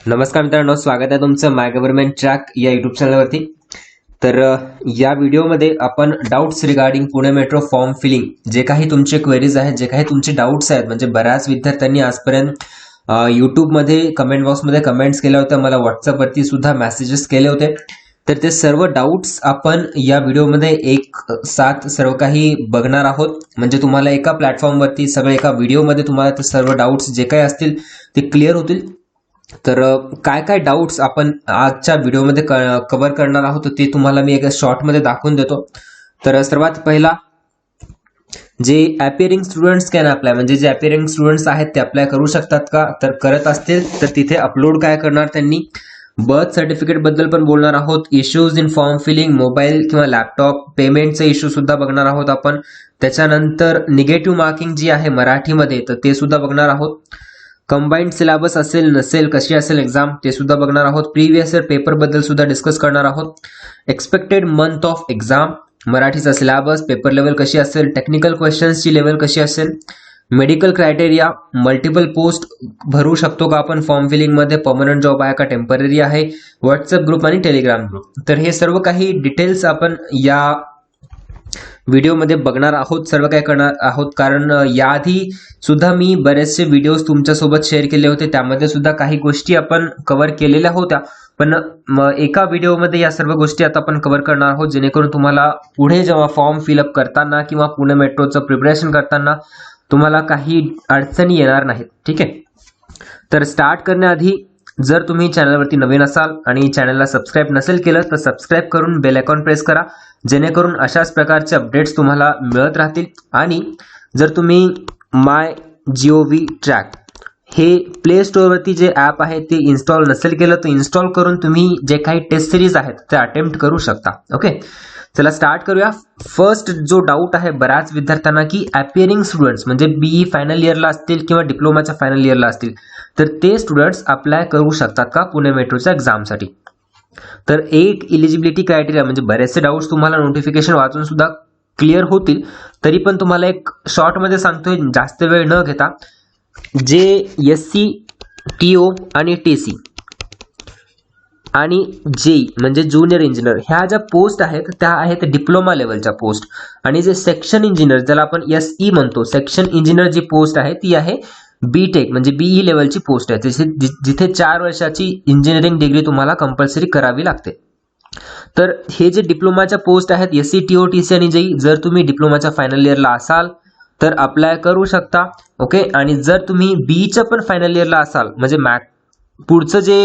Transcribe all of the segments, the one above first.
नमस्कार मित्रांनो, स्वागत आहे तुमचं माय गव्हर्नमेंट ट्रॅक या युट्यूब चॅनलवरती। तर या व्हिडिओमध्ये आपण doubts regarding Pune metro form filling जे काही तुमचे क्वेरीज आहेत, जे काही तुमचे डाऊट्स आहेत, म्हणजे बऱ्याच विद्यार्थ्यांनी आजपर्यंत यूट्यूबमध्ये कमेंट बॉक्समध्ये कमेंट्स केल्या होत्या, मला व्हॉट्सअपवरती सुद्धा मेसेजेस केले होते। तर ते सर्व डाऊट्स आपण या व्हिडिओमध्ये एक साथ सर्व काही बघणार आहोत। म्हणजे तुम्हाला एका प्लॅटफॉर्मवरती सगळे एका व्हिडिओमध्ये तुम्हाला ते सर्व डाऊट्स जे काही असतील ते क्लिअर होतील। तर काय काय डाऊट्स आपण आजच्या व्हिडिओमध्ये कव्हर करणार आहोत ते तुम्हाला मी एका शॉर्टमध्ये दाखवून देतो। तर सर्वात पहिला, जे अपिअरिंग स्टुडंट्स कॅन अप्लाय, म्हणजे जे अपिअरिंग स्टुडंट्स आहेत ते अप्लाय करू शकतात का, तर करत असतील तर तिथे अपलोड काय करणार त्यांनी, बर्थ सर्टिफिकेट बद्दल पण बोलणार आहोत, issues in form filling, mobile किंवा लॅपटॉप पेमेंटचे इश्यू सुद्धा बघणार आहोत आपण। त्याच्यानंतर निगेटिव्ह मार्किंग जी आहे मराठीमध्ये तर ते सुद्धा बघणार आहोत। कंबाइंड सिलेबस असेल नसेल, कशी असेल एक्झाम ते सुद्धा बघणार आहोत। प्रीवियस इयर पेपर बद्दल सुद्धा डिस्कस करणार आहोत। एक्सपेक्टेड मंथ ऑफ एक्झाम, मराठीचा सिलेबस, पेपर लेवल कशी असेल, टेक्निकल क्वेश्चन्सची लेवल कशी असेल, मेडिकल क्रायटेरिया, मल्टिपल पोस्ट भरू शकतो का आपण फॉर्म फिलिंग मध्ये, परमनंट जॉब आहे का टेम्पररी आहे, व्हॉट्सअप ग्रुप आणि टेलिग्राम ग्रुप। तर हे सर्व काही डिटेल्स आपण या व्हिडिओमध्ये बघणार आहोत, सर्व काय करणार आहोत। कारण याआधी सुद्धा मी बरेचसे व्हिडिओज तुमच्यासोबत शेअर केले होते, त्यामध्ये सुद्धा काही गोष्टी आपण कव्हर केलेल्या होत्या, पण एका व्हिडिओमध्ये या सर्व गोष्टी आता आपण कव्हर करणार आहोत, जेणेकरून तुम्हाला पुढे जेव्हा फॉर्म फिलअप करताना किंवा पुणे मेट्रोचं प्रिपरेशन करताना तुम्हाला काही अडचणी येणार नाहीत। ठीक आहे, तर स्टार्ट करण्याआधी जर तुम्ही चॅनलवरती नवीन असाल आणि चॅनलला सबस्क्राईब नसेल केलं तर सबस्क्राईब करून बेल आयकॉन प्रेस करा, जेणेकरून अशाच प्रकारचे अपडेट्स तुम्हाला मिळत राहतील। आणि जर तुम्ही माय GOV ट्रॅक हे प्ले स्टोअरवरती जे ॲप आहे ते इन्स्टॉल नसेल केलं तर इन्स्टॉल करून तुम्ही जे काही टेस्ट सिरीज आहेत ते अटेम्प्ट करू शकता। ओके, चला स्टार्ट करूया। फर्स्ट जो डाऊट आहे बऱ्याच विद्यार्थ्यांना की अपिअरिंग स्टुडंट्स म्हणजे BE फायनल इयरला असतील किंवा डिप्लोमाच्या फायनल इयरला असतील तर ते स्टुडंट्स अप्लाय करू शकतात का पुणे मेट्रोच्या एक्झामसाठी। तर एक इलिजिबिलिटी क्रायटेरिया, म्हणजे बरेचसे डाऊट्स तुम्हाला नोटिफिकेशन वाचून सुद्धा क्लिअर होतील, तरी पण तुम्हाला एक शॉर्टमध्ये सांगतोय जास्त वेळ न घेता। जे SC TO आणि TC आणि JEE म्हणजे ज्युनियर इंजिनियर ह्या ज्या पोस्ट आहेत त्या आहेत डिप्लोमा लेवलच्या पोस्ट, आणि जे सेक्शन इंजिनियर ज्याला आपण SE म्हणतो, सेक्शन इंजिनियर जी पोस्ट आहे ती आहे BTech म्हणजे BE लेवलची पोस्ट आहे, जिथे 4 वर्षाची इंजिनिअरिंग डिग्री तुम्हाला कंपल्सरी करावी लागते। तर हे जे डिप्लोमाच्या पोस्ट आहेत SC TO TC आणि JEE, जर तुम्ही डिप्लोमाच्या फायनल इयरला असाल तर अप्लाय करू शकता। ओके, आणि जर तुम्ही BEच्या पण फायनल इयरला असाल, म्हणजे पुढचं जे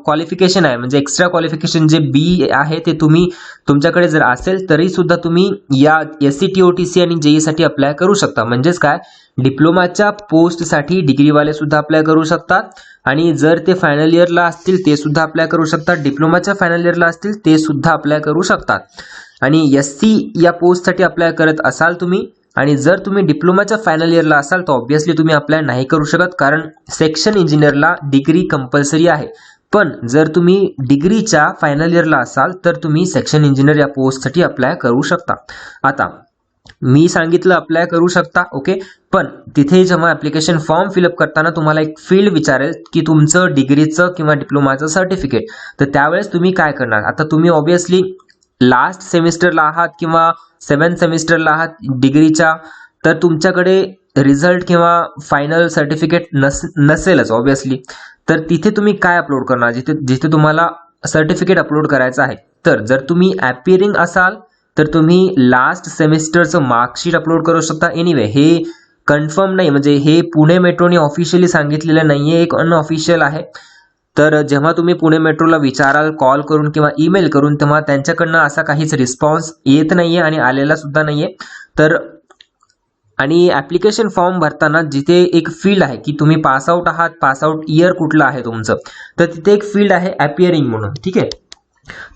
क्वालिफिकेशन आहे म्हणजे एक्स्ट्रा क्वालिफिकेशन जे BE आहे ते तुम्ही तुमच्याकडे जर असेल तरी सुद्धा तुम्ही या SC TO TC आणि JEE साठी अप्लाय करू शकता। म्हणजेच काय, डिप्लोमाच्या पोस्टसाठी डिग्रीवाले सुद्धा अप्लाय करू शकतात, आणि जर ते फायनल इयरला असतील ते सुद्धा अप्लाय करू शकतात, डिप्लोमाच्या फायनल इयरला असतील ते सुद्धा अप्लाय करू शकतात। आणि SC या पोस्टसाठी अप्लाय करत असाल तुम्ही, आणि जर तुम्ही डिप्लोमाच्या फायनल इयरला असाल तर ऑब्व्हियसली तुम्ही अप्लाय नाही करू शकत, कारण सेक्शन इंजिनियरला डिग्री कंपल्सरी आहे। पण जर तुम्ही डिग्रीच्या फायनल इयरला असाल तर तुम्ही सेक्शन इंजिनियर या पोस्टसाठी अप्लाय करू शकता। आता मी सांगितलं अप्लाय करू शकता, ओके, पण तिथे जेव्हा ऍप्लिकेशन फॉर्म फिलअप करताना तुम्हाला एक फील्ड विचारेल की तुमचं डिग्रीचं किंवा डिप्लोमाचं सर्टिफिकेट, तर त्यावेळेस तुम्ही काय करणार। आता तुम्ही ऑब्व्हियसली लास्ट सेमिस्टरला आहात किंवा 7th सेमिस्टरला आहात डिग्रीच्या, तर तुमच्याकडे रिझल्ट किंवा फायनल सर्टिफिकेट नसेलच ऑब्व्हियसली, तर तिथे तुम्ही काय अपलोड करणार, जिथे तुम्हाला सर्टिफिकेट अपलोड करायचं आहे। तर जर तुम्ही अपिअरिंग असाल तर तुम्ही लास्ट सेमिस्टरचं मार्कशीट अपलोड करू शकता। एनिवे हे कन्फर्म नाही, म्हणजे हे पुणे मेट्रोने ऑफिशियली सांगितलेलं नाहीये, एक अनऑफिशियल आहे। तर जेव्हा तुम्ही पुणे मेट्रोला विचाराल कॉल करून किंवा ईमेल करून, तेव्हा त्यांच्याकडनं असा काहीच रिस्पॉन्स येत नाहीये आणि आलेला सुद्धा नाहीये। तर आणि ऍप्लिकेशन फॉर्म भरताना जिथे एक फील्ड आहे की तुम्ही पासआउट आहात, पासआउट इयर कुठलं आहे तुमचं, तर तिथे एक फील्ड आहे अपिअरिंग म्हणून। ठीक आहे,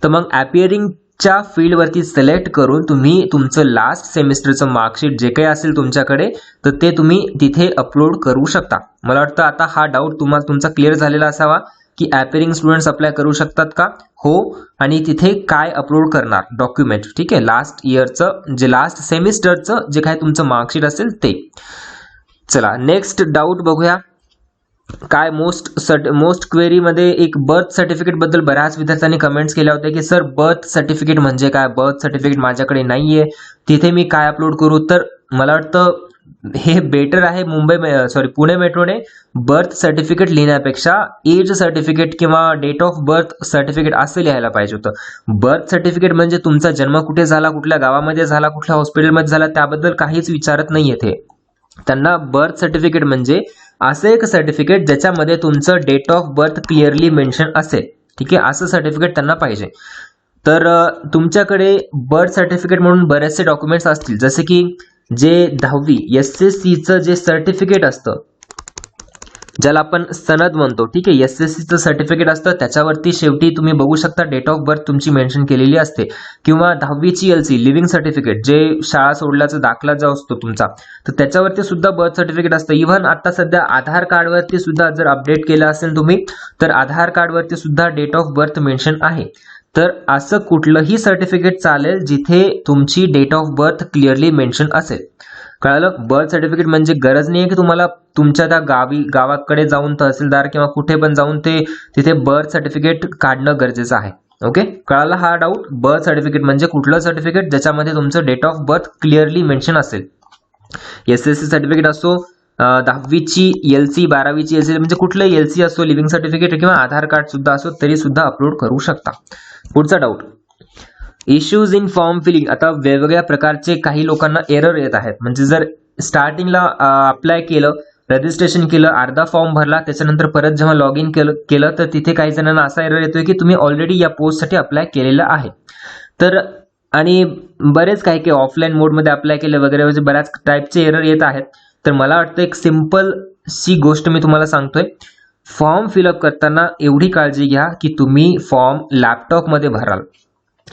तर मग अपिअरिंगच्या फील्डवरती सिलेक्ट करून तुम्ही तुमचं लास्ट सेमिस्टरचं मार्कशीट जे काही असेल तुमच्याकडे तर ते तुम्ही तिथे अपलोड करू शकता। मला वाटतं आता हा डाऊट तुमचा क्लिअर झालेला असावा की अपिअरिंग स्टुडंट्स अप्लाय करू शकतात का, हो, आणि तिथे काय अपलोड करणार डॉक्युमेंट। ठीक आहे, लास्ट इयरचं जे लास्ट सेमिस्टरचं जे काही तुमचं मार्कशीट असेल ते। चला नेक्स्ट डाऊट बघूया। काय मोस्ट क्वेरीमध्ये एक बर्थ सर्टिफिकेट बद्दल बऱ्याच विद्यार्थ्यांनी कमेंट्स केल्या होत्या की सर बर्थ सर्टिफिकेट म्हणजे काय, बर्थ सर्टिफिकेट माझ्याकडे नाहीये, तिथे मी काय अपलोड करू. तर मला वाटतं हे बेटर आहे पुणे मेट्रोने बर्थ सर्टिफिकेट लिहिण्यापेक्षा एज सर्टिफिकेट किंवा डेट ऑफ बर्थ सर्टिफिकेट असं लिहायला पाहिजे होतं. बर्थ सर्टिफिकेट म्हणजे तुमचा जन्म कुठे झाला, कुठल्या गावामध्ये झाला, कुठल्या हॉस्पिटलमध्ये झाला, त्याबद्दल काहीच विचारत नाहीये ते. त्यांना बर्थ सर्टिफिकेट म्हणजे असं एक सर्टिफिकेट ज्याच्यामध्ये तुमचं date of birth clearly mention असेल. ठीक आहे, असं सर्टिफिकेट त्यांना पाहिजे. तर तुमच्याकडे बर्थ सर्टिफिकेट म्हणून बरेचसे डॉक्युमेंट्स असतील, जसे की जे 10वी SSCचं जे सर्टिफिकेट असतं, ज्याला आपण सनद म्हणतो. ठीक आहे, SSCचं सर्टिफिकेट असतं, त्याच्यावरती शेवटी तुम्ही बघू शकता डेट ऑफ बर्थ तुमची मेन्शन केलेली असते. किंवा 10वीची LC लिव्हिंग सर्टिफिकेट, जे शाळा सोडल्याचा दाखला जो असतो तुमचा, तर त्याच्यावरती सुद्धा बर्थ सर्टिफिकेट असतं. इव्हन आता सध्या आधार कार्डवरती सुद्धा जर अपडेट केलं असेल तुम्ही, तर आधार कार्डवरती सुद्धा डेट ऑफ बर्थ मेन्शन आहे. तर असं कुठलंही सर्टिफिकेट चालेल जिथे तुमची date of birth clearly mention असेल. कळालं? बर्थ सर्टिफिकेट म्हणजे गरज नाही की तुम्हाला तुमच्या त्या गावाकडे जाऊन तहसीलदार किंवा कुठे पण जाऊन तिथे बर्थ सर्टिफिकेट काढणं गरजेचं आहे. ओके, कळाला हा डाऊट? बर्थ सर्टिफिकेट म्हणजे कुठलं सर्टिफिकेट ज्याच्यामध्ये तुमचं date of birth clearly mention असेल. SSC सर्टिफिकेट असो, 10वीची LC, 12वीची LC, म्हणजे कुठलंही LC असो, लिव्हिंग सर्टिफिकेट किंवा आधार कार्ड सुद्धा असो, तरी सुद्धा अपलोड करू शकता. पुढचा doubt, issues in form filling. आता वेगवेगळ्या प्रकारचे काही लोकांना एरर येत आहेत. म्हणजे जर स्टार्टिंगला अप्लाय केलं, रजिस्ट्रेशन केलं, अर्धा फॉर्म भरला, त्याच्यानंतर परत जेव्हा लॉग इन केलं तर तिथे काही जणांना असा एरर येतोय की तुम्ही ऑलरेडी या पोस्टसाठी अप्लाय केलेलं आहे. तर आणि बरेच काही ऑफलाईन मोडमध्ये अप्लाय केलं वगैरे म्हणजे बऱ्याच टाईपचे एरर येत आहेत. तर मला वाटतं एक सिंपल सी गोष्ट मी तुम्हाला सांगतोय, फॉर्म फिलअप करताना एवढी काळजी घ्या की तुम्ही फॉर्म लॅपटॉपमध्ये भराल.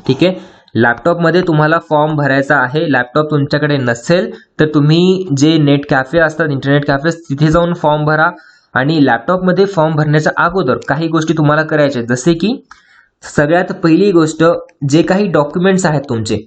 ठीक आहे, लॅपटॉपमध्ये तुम्हाला फॉर्म भरायचा आहे. लॅपटॉप तुमच्याकडे नसेल तर तुम्ही जे नेट कॅफे असतात, इंटरनेट कॅफे, तिथे जाऊन फॉर्म भरा. आणि लॅपटॉपमध्ये फॉर्म भरण्याच्या अगोदर काही गोष्टी तुम्हाला करायच्या, जसे की सगळ्यात पहिली गोष्ट, जे काही डॉक्युमेंट्स आहेत तुमचे,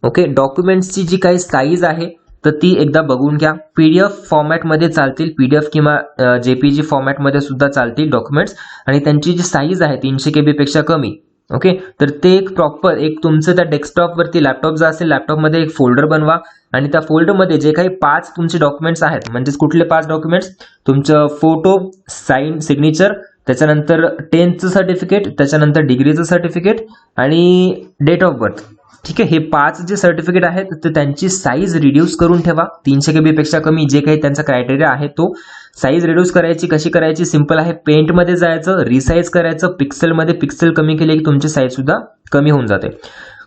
ओके, डॉक्युमेंट्सची जी काही साईज आहे तर ती एकदा बघून घ्या. PDF फॉर्मॅटमध्ये चालतील, PDF किंवा JPG फॉर्मॅटमध्ये सुद्धा चालतील डॉक्युमेंट्स. आणि त्यांची जी साईज आहे 300 KB पेक्षा कमी. ओके, तर ते एक प्रॉपर तुमचं त्या डेस्कटॉपवरती, लॅपटॉप जो असेल लॅपटॉपमध्ये एक फोल्डर बनवा. आणि त्या फोल्डरमध्ये जे काही 5 तुमचे डॉक्युमेंट्स आहेत, म्हणजेच कुठले 5 डॉक्युमेंट्स, तुमचं फोटो, सिग्नेचर, त्याच्यानंतर 10th सर्टिफिकेट, त्याच्यानंतर डिग्रीचं सर्टिफिकेट आणि डेट ऑफ बर्थ. ठीक आहे, हे 5 जे सर्टिफिकेट आहेत तर त्यांची साईज रिड्यूस करून ठेवा. 300 KB पेक्षा कमी, जे काही त्यांचा क्रायटेरिया आहे तो साईज रिड्यूस करायची. कशी करायची? सिंपल आहे, पेंटमध्ये जायचं, रिसाईज करायचं, पिक्सेलमध्ये पिक्सेल कमी केले की तुमची साईज सुद्धा कमी होऊन जाते.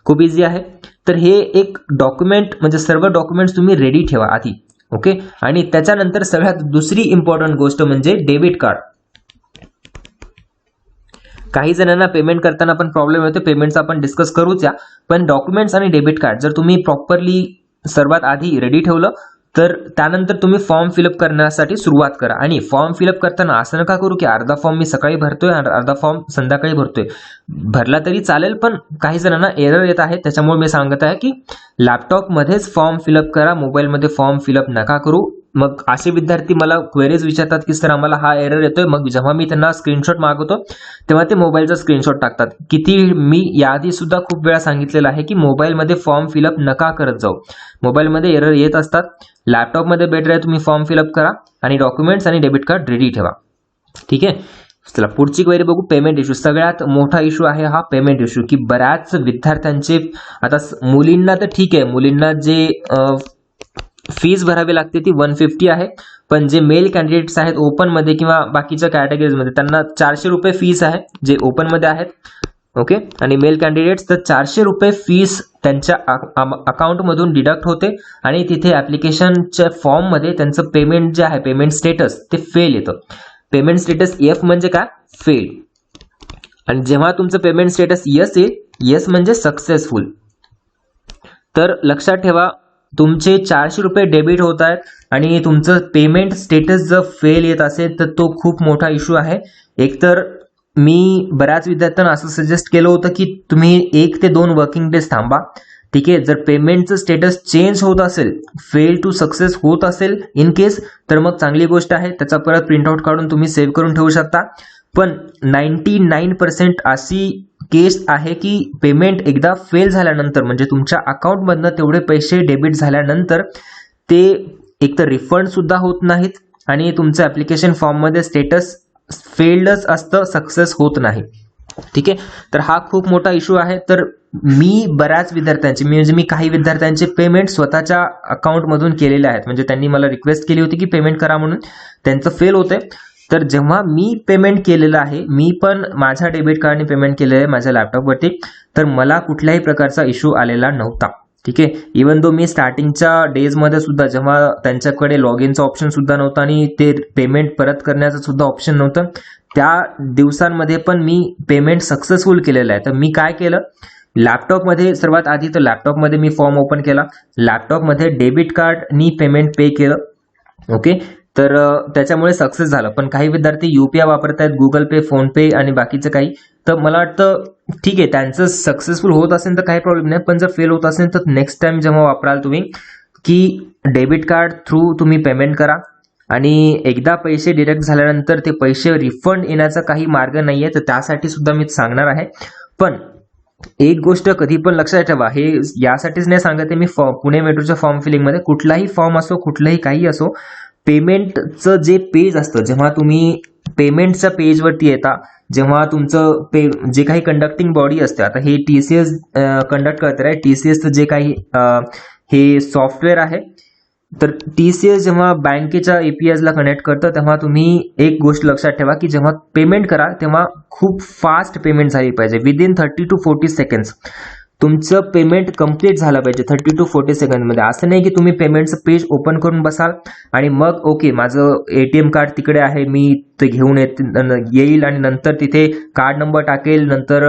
खूप इझी आहे. तर हे एक डॉक्युमेंट म्हणजे सर्व डॉक्युमेंट्स तुम्ही रेडी ठेवा आधी. ओके, आणि त्याच्यानंतर सगळ्यात दुसरी इम्पॉर्टंट गोष्ट म्हणजे डेबिट कार्ड. काही जणांना पेमेंट करताना पण प्रॉब्लेम येतो, पेमेंटचा आपण डिस्कस करूच या. पण डॉक्युमेंट्स आणि डेबिट कार्ड जर तुम्ही प्रॉपरली सर्वात आधी रेडी ठेवलं तर त्यानंतर तुम्ही फॉर्म फिलअप करण्यासाठी सुरुवात करा. आणि फॉर्म फिलअप करताना असं नका करू की अर्धा फॉर्म मी सकाळी भरतोय, अर्धा फॉर्म संध्याकाळी भरतोय. भरला तरी चालेल, पण काही जणांना एरर येत आहे, त्याच्यामुळे मी सांगत आहे की लॅपटॉपमध्येच फॉर्म फिलअप करा, मोबाईलमध्ये फॉर्म फिलअप नका करू. मग असे विद्यार्थी मला क्वेरीज विचारतात की सर आम्हाला हा एरर येतोय. मग जेव्हा मी त्यांना स्क्रीनशॉट मागवतो तेव्हा ते मोबाईलचा स्क्रीनशॉट टाकतात. किती मी याआधी सुद्धा खूप वेळा सांगितलेलं आहे की मोबाईलमध्ये फॉर्म फिलअप नका करत जाऊ, मोबाईलमध्ये एरर येत असतात. लॅपटॉपमध्ये बेटर आहे तुम्ही फॉर्म फिलअप करा आणि डॉक्युमेंट्स आणि डेबिट कार्ड रेडी ठेवा. ठीक आहे, चला पुढची क्वेरी बघू. पेमेंट इश्यू, सगळ्यात मोठा इश्यू आहे हा पेमेंट इश्यू. की बऱ्याच विद्यार्थ्यांचे, आता मुलींना तर ठीक आहे, मुलींना जे फीस भरावी लागते ती 150 आहे. पण जे मेल कॅन्डिडेट्स आहेत ओपनमध्ये किंवा बाकीच्या कॅटेगरीजमध्ये त्यांना 400 रुपये फीस आहे, जे ओपनमध्ये आहेत. ओके, आणि मेल कॅन्डिडेट्स तर 400 रुपये फीस त्यांच्या अकाउंटमधून डिडक्ट होते. आणि तिथे ॲप्लिकेशनच्या फॉर्ममध्ये त्यांचं पेमेंट जे आहे, पेमेंट स्टेटस, ते फेल येतं. पेमेंट स्टेटस F म्हणजे काय? फेल. आणि जेव्हा तुमचं पेमेंट स्टेटस यस येईल, यस म्हणजे सक्सेसफुल. तर लक्षात ठेवा, तुमचे 400 रुपये डेबिट होत आहेत आणि तुमचं पेमेंट स्टेटस जर फेल येत असेल तर तो खूप मोठा इश्यू आहे. एकतर मी बऱ्याच विद्यार्थ्यांना असं सजेस्ट केलं होतं की तुम्ही 1 ते 2 वर्किंग डेज थांबा. ठीक आहे, जर पेमेंटचं स्टेटस चेंज होत असेल, फेल टू सक्सेस होत असेल इन केस, तर मग चांगली गोष्ट आहे, त्याचा परत प्रिंटआउट काढून तुम्ही सेव्ह करून ठेवू शकता. पण 99% अशी केस आहे की पेमेंट एकदा फेल झाल्यानंतर, म्हणजे तुमच्या अकाउंटमधनं तेवढे पैसे डेबिट झाल्यानंतर ते एकतर रिफंड सुद्धा होत नाहीत आणि तुमचं ॲप्लिकेशन फॉर्ममध्ये स्टेटस फेल्डच असतं, सक्सेस होत नाही. ठीक आहे, तर हा खूप मोठा इश्यू आहे. तर मी बऱ्याच विद्यार्थ्यांचे, मी काही विद्यार्थ्यांचे पेमेंट स्वतःच्या अकाउंटमधून केलेले आहेत. म्हणजे त्यांनी मला रिक्वेस्ट केली होती की पेमेंट करा म्हणून, त्यांचं फेल होते. तर जेव्हा मी पेमेंट केलेलं आहे, मी पण माझ्या डेबिट कार्डने पेमेंट केलेलं आहे माझ्या लॅपटॉपवरती, तर मला कुठल्याही प्रकारचा इश्यू आलेला नव्हता. ठीक आहे, इवन दो मी स्टार्टिंगच्या डेजमध्ये सुद्धा जेव्हा त्यांच्याकडे लॉग इनचा ऑप्शन सुद्धा नव्हता आणि ते पेमेंट परत करण्याचं सुद्धा ऑप्शन नव्हतं, त्या दिवसांमध्ये पण मी पेमेंट सक्सेसफुल केलेलं आहे. तर मी काय केलं, लॅपटॉपमध्ये सर्वात आधी तर लॅपटॉपमध्ये मी फॉर्म ओपन केला, लॅपटॉपमध्ये डेबिट कार्डनी पेमेंट पे केलं. ओके, तर त्याच्यामुळे सक्सेस झालं. पण काही विद्यार्थी UPI वापरत आहेत, गुगल पे, फोन पे आणि बाकीचं काही. तर मला वाटतं ठीक आहे, त्यांचं सक्सेसफुल होत असेल तर काही प्रॉब्लेम नाही, पण जर फेल होत असेल तर नेक्स्ट टाइम जेव्हा वापराल तुम्ही की डेबिट कार्ड थ्रू तुम्ही पेमेंट करा. आणि एकदा पैसे डिडक्ट झाल्यानंतर ते पैसे रिफंड येण्याचा काही मार्ग नाहीये, तर त्यासाठी सुद्धा मी सांगणार आहे. पण एक गोष्ट कधी पण लक्षात ठेवा, हे यासाठीच नाही सांगत आहे मी, पुणे मेट्रोच्या फॉर्म फिलिंगमध्ये कुठलाही फॉर्म असो, कुठलाही काही असो, पेमेंटचं जे पेज असतं, जेव्हा तुम्ही पेमेंटच्या पेजवरती येता, जेव्हा तुमचं जे काही कंडक्टिंग बॉडी असते, आता हे TCS कंडक्ट करते आहे, TCSचं जे काही हे सॉफ्टवेअर आहे, तर TCS जेव्हा बँकेच्या APIs ला कनेक्ट करतं, तेव्हा तुम्ही एक गोष्ट लक्षात ठेवा की जेव्हा पेमेंट करा तेव्हा खूप फास्ट पेमेंट झाली पाहिजे. विदिन 30 to 40 सेकंड्स तुमचं पेमेंट कंप्लीट झालं पाहिजे, 30 to 40 सेकंडमध्ये. असं नाही की तुम्ही पेमेंटचं पेज ओपन करून बसाल आणि मग ओके माझं ATM कार्ड तिकडे आहे, मी ते घेऊन येईल आणि नंतर तिथे कार्ड नंबर टाकेल, नंतर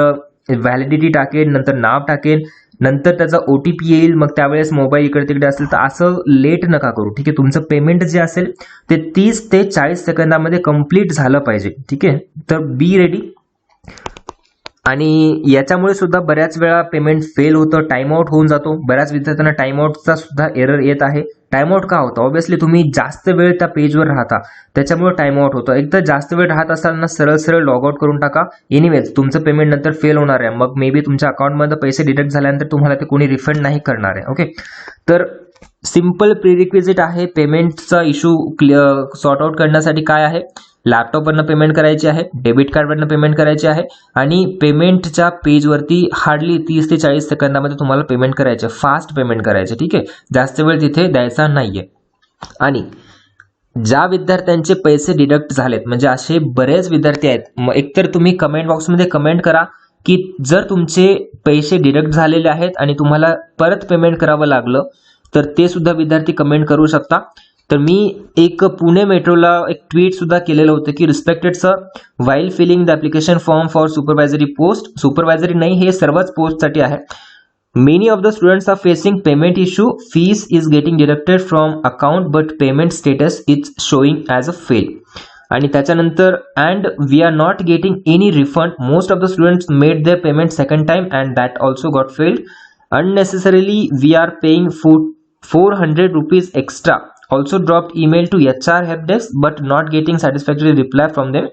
व्हॅलिडिटी टाकेल, नंतर नाव टाकेल, नंतर त्याचा OTP येईल, मग त्यावेळेस मोबाईल इकडे तिकडे असेल. तर असं लेट नका करू. ठीक आहे, तुमचं पेमेंट जे असेल ते 30 ते 40 सेकंदामध्ये कंप्लीट झालं पाहिजे. ठीक आहे, तर बी रेडी. आणि याच्यामुळे सुद्धा बऱ्याच वेळा पेमेंट फेल होतं, टाइमआउट होऊन जातो. बऱ्याच विद्यार्थ्यांना टाइमआउटचा सुद्धा एरर येत आहे. टाइमआउट का होतं? ऑब्व्हियसली तुम्ही जास्त वेळ त्या पेजवर राहता, त्याच्यामुळे टाइमआउट होतं. एकदा जास्त वेळ राहत असाल ना, सरळ सरळ लॉग आउट करून टाका. एनिवेज तुमचं पेमेंट नंतर फेल होणार आहे, मग मे बी तुमच्या अकाउंटमध्ये पैसे डिडक्ट झाल्यानंतर तुम्हाला ते कोणी रिफंड नाही करणार आहे. ओके, तर सिंपल प्रिरिक्विजिट आहे पेमेंटचा इश्यू सॉर्ट आउट करण्यासाठी. काय आहे? लॅपटॉपवरनं पेमेंट करायची आहे, डेबिट कार्डवरनं पेमेंट करायची आहे आणि पेमेंटच्या पेजवरती हार्डली 30 ते 40 सेकंदामध्ये तुम्हाला पेमेंट करायचे, फास्ट पेमेंट करायचे. ठीक आहे, जास्त वेळ तिथे द्यायचा नाहीये. आणि ज्या विद्यार्थ्यांचे पैसे डिडक्ट झालेत, म्हणजे असे बरेच विद्यार्थी आहेत, मग एकतर तुम्ही कमेंट बॉक्समध्ये कमेंट करा की जर तुमचे पैसे डिडक्ट झालेले आहेत आणि तुम्हाला परत पेमेंट करावं लागलं तर ते सुद्धा विद्यार्थी कमेंट करू शकता. तर मी एक पुणे मेट्रोला एक ट्विट सुद्धा केलेलं होतं की respected sir, while filling the application form for supervisory post, supervisory नाही, हे सर्वच पोस्टसाठी आहे. Many of the students are facing payment issue, fees is getting deducted from account but payment status is showing as a fail. आणि त्याच्यानंतर and we are not getting any refund, most of the students made their payment second time and that also got failed. Unnecessarily we are paying 400 rupees extra. Also dropped email to HR help desk but not getting satisfactory reply from them.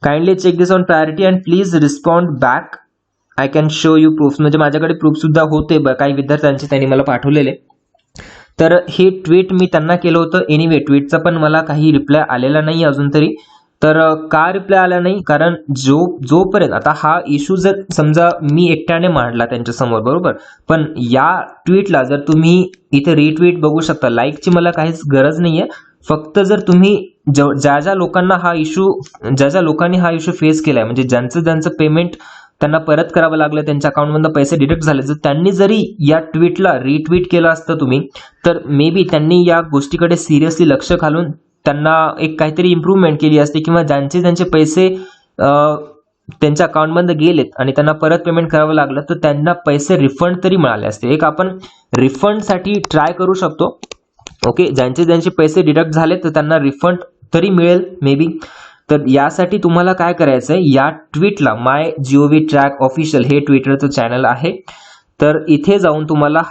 Kindly check this on priority and please respond back. I can show you proofs. म्हणजे माझ्याकडे proof सुद्धा होते काही विद्यार्थ्यांचे, त्यांनी मला पाठवलेले. तर हे ट्विट मी त्यांना केलं होतं. एनिवे ट्विटचा पण मला काही रिप्लाय आलेला नाही अजून तरी. तर का रिप्लाय आला नाही? कारण जोपर्यंत आता हा इश्यू जर समजा मी एकट्याने मांडला त्यांच्या समोर, बरोबर, पण या ट्विटला जर तुम्ही इथे रिट्विट बघू शकता, लाईकची मला काहीच गरज नाहीये. फक्त जर तुम्ही ज्या लोकांना हा इश्यू, ज्या लोकांनी हा इश्यू फेस केलाय, म्हणजे ज्यांचं पेमेंट त्यांना परत करावं लागलं, त्यांच्या अकाउंटमधून पैसे डिडक्ट झाले, जर त्यांनी जरी या ट्विटला रिट्विट केलं असतं तुम्ही, तर मे बी त्यांनी या गोष्टीकडे सिरियसली लक्ष घालून त्यांना एक काहीतरी इम्प्रूव्हमेंट केली असते, किंवा ज्यांचे पैसे त्यांच्या अकाउंटमध्ये गेलेत आणि त्यांना परत पेमेंट करावं लागलं तर त्यांना पैसे रिफंड तरी मिळाले असते. एक आपण रिफंडसाठी ट्राय करू शकतो. ओके, ज्यांचे पैसे डिडक्ट झाले तर त्यांना रिफंड तरी मिळेल मे बी. तर यासाठी तुम्हाला काय करायचं आहे, या ट्विटला माय GOV ट्रॅक ऑफिशियल हे ट्विटरचं चॅनल आहे, तर इथे जाऊन तुम्हाला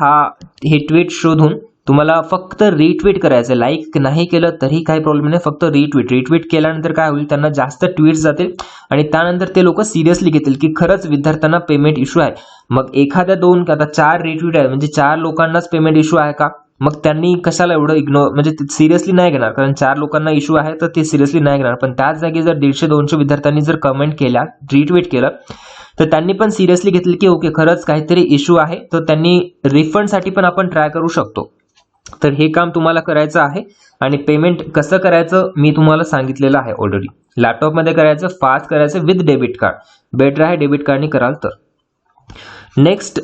हे ट्विट शोधून तुम्हाला फक्त रिट्वीट करायचं, लाईक नाही केलं तरी काही प्रॉब्लेम नाही, फक्त रिट्वीट केल्यानंतर काय होईल, त्यांना जास्त ट्विट्स जातील आणि त्यानंतर ते लोक सिरियसली घेतील की खरंच विद्यार्थ्यांना पेमेंट इश्यू आहे. मग एखाद्या 2 आता 4 रिट्वीट आहे म्हणजे 4 लोकांनाच पेमेंट इश्यू आहे का, मग त्यांनी कशाला एवढं इग्नोर म्हणजे सिरियसली नाही घेणार, कारण 4 लोकांना इश्यू आहे तर ते सिरियसली नाही घेणार. पण त्याच जागी जर 150-200 विद्यार्थ्यांनी जर कमेंट केल्या, रिट्वीट केलं, तर त्यांनी पण सिरियसली घेतलं की ओके खरंच काहीतरी इश्यू आहे, तर त्यांनी रिफंडसाठी पण आपण ट्राय करू शकतो. तर हे काम तुम्हाला करायचं आहे आणि पेमेंट कसं करायचं मी तुम्हाला सांगितलेलं आहे ऑलरेडी. लॅपटॉपमध्ये करायचं, फास्ट करायचं विथ डेबिट कार्ड, बेटर आहे डेबिट कार्डनी कराल तर. नेक्स्ट